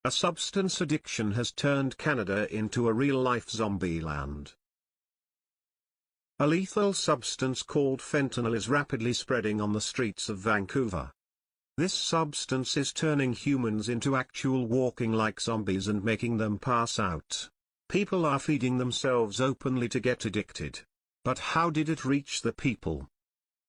A substance addiction has turned Canada into a real-life zombie land. A lethal substance called fentanyl is rapidly spreading on the streets of Vancouver. This substance is turning humans into actual walking-like zombies and making them pass out. People are feeding themselves openly to get addicted. But how did it reach the people?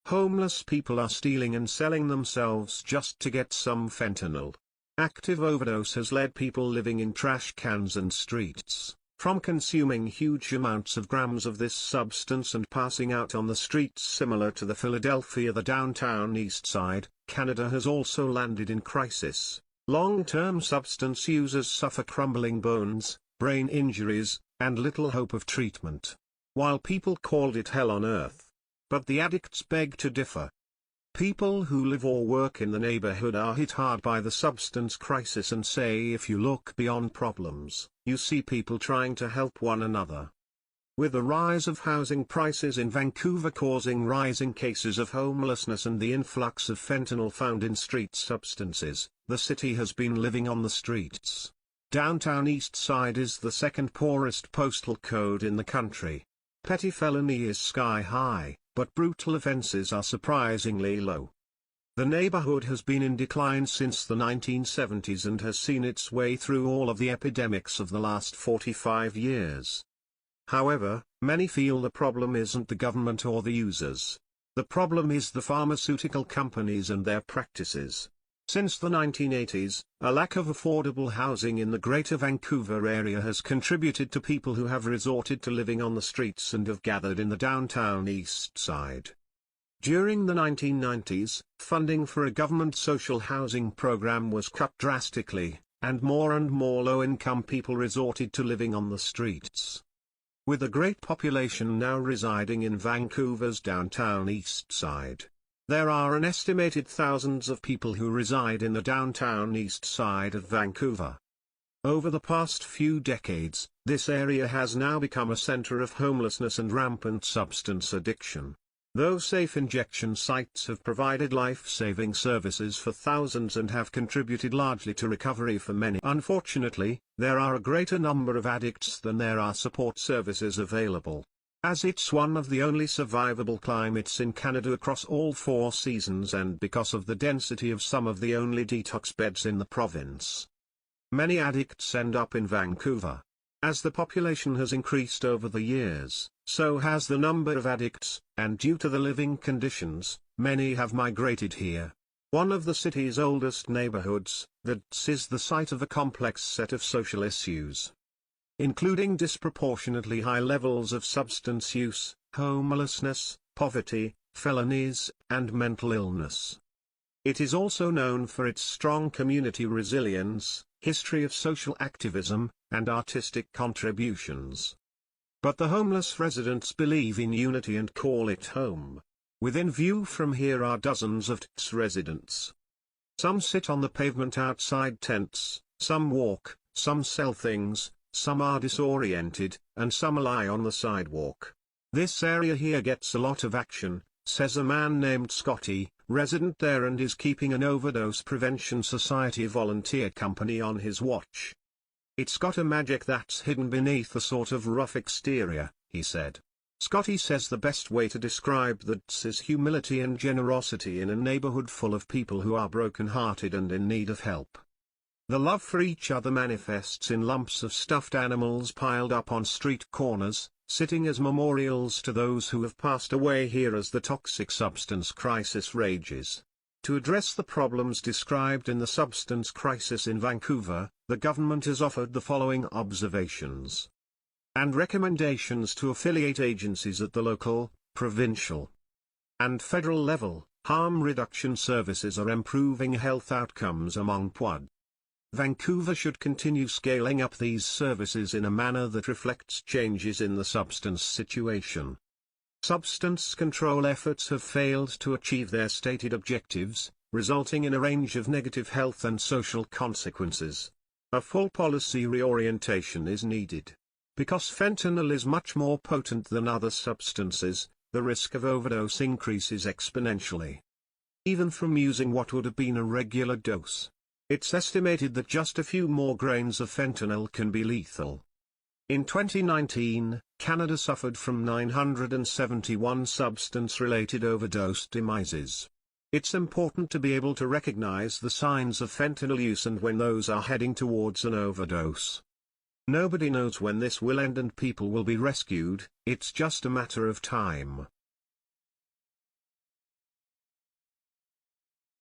Homeless people are stealing and selling themselves just to get some fentanyl. Active overdose has led people living in trash cans and streets, from consuming huge amounts of grams of this substance and passing out on the streets. Similar to the Philadelphia, the downtown East Side, Canada has also landed in crisis. Long-term substance users suffer crumbling bones, brain injuries, and little hope of treatment. While people called it hell on earth. But the addicts beg to differ. People who live or work in the neighborhood are hit hard by the substance crisis and say if you look beyond problems, you see people trying to help one another. With the rise of housing prices in Vancouver causing rising cases of homelessness and the influx of fentanyl found in street substances, the city has been living on the streets. Downtown East Side is the second poorest postal code in the country. Petty felony is sky high, but brutal offenses are surprisingly low. The neighborhood has been in decline since the 1970s and has seen its way through all of the epidemics of the last 45 years. However, many feel the problem isn't the government or the users. The problem is the pharmaceutical companies and their practices. Since the 1980s, a lack of affordable housing in the Greater Vancouver area has contributed to people who have resorted to living on the streets and have gathered in the downtown East Side. During the 1990s, funding for a government social housing program was cut drastically, and more low-income people resorted to living on the streets. With a great population now residing in Vancouver's downtown East Side, there are an estimated thousands of people who reside in the downtown East Side of Vancouver. Over the past few decades, this area has now become a center of homelessness and rampant substance addiction. Though safe injection sites have provided life-saving services for thousands and have contributed largely to recovery for many, unfortunately, there are a greater number of addicts than there are support services available. As it's one of the only survivable climates in Canada across all 4 seasons and because of the density of some of the only detox beds in the province, many addicts end up in Vancouver. As the population has increased over the years, so has the number of addicts, and due to the living conditions, many have migrated here. One of the city's oldest neighborhoods, that's is the site of a complex set of social issues, including disproportionately high levels of substance use, homelessness, poverty, felonies, and mental illness. It is also known for its strong community resilience, history of social activism, and artistic contributions. But the homeless residents believe in unity and call it home. Within view from here are dozens of residents. Some sit on the pavement outside tents, some walk, some sell things, some are disoriented, and some lie on the sidewalk. This area here gets a lot of action, says a man named Scotty, resident there and is keeping an overdose prevention society volunteer company on his watch. It's got a magic that's hidden beneath a sort of rough exterior, he said. Scotty says the best way to describe that is humility and generosity in a neighborhood full of people who are broken-hearted and in need of help. The love for each other manifests in lumps of stuffed animals piled up on street corners, sitting as memorials to those who have passed away here as the toxic substance crisis rages. To address the problems described in the substance crisis in Vancouver, the government has offered the following observations and recommendations to affiliate agencies at the local, provincial, and federal level. Harm reduction services are improving health outcomes among PUD. Vancouver should continue scaling up these services in a manner that reflects changes in the substance situation. Substance control efforts have failed to achieve their stated objectives, resulting in a range of negative health and social consequences. A full policy reorientation is needed. Because fentanyl is much more potent than other substances, the risk of overdose increases exponentially, even from using what would have been a regular dose. It's estimated that just a few more grains of fentanyl can be lethal. In 2019, Canada suffered from 971 substance-related overdose demises. It's important to be able to recognize the signs of fentanyl use and when those are heading towards an overdose. Nobody knows when this will end and people will be rescued, it's just a matter of time.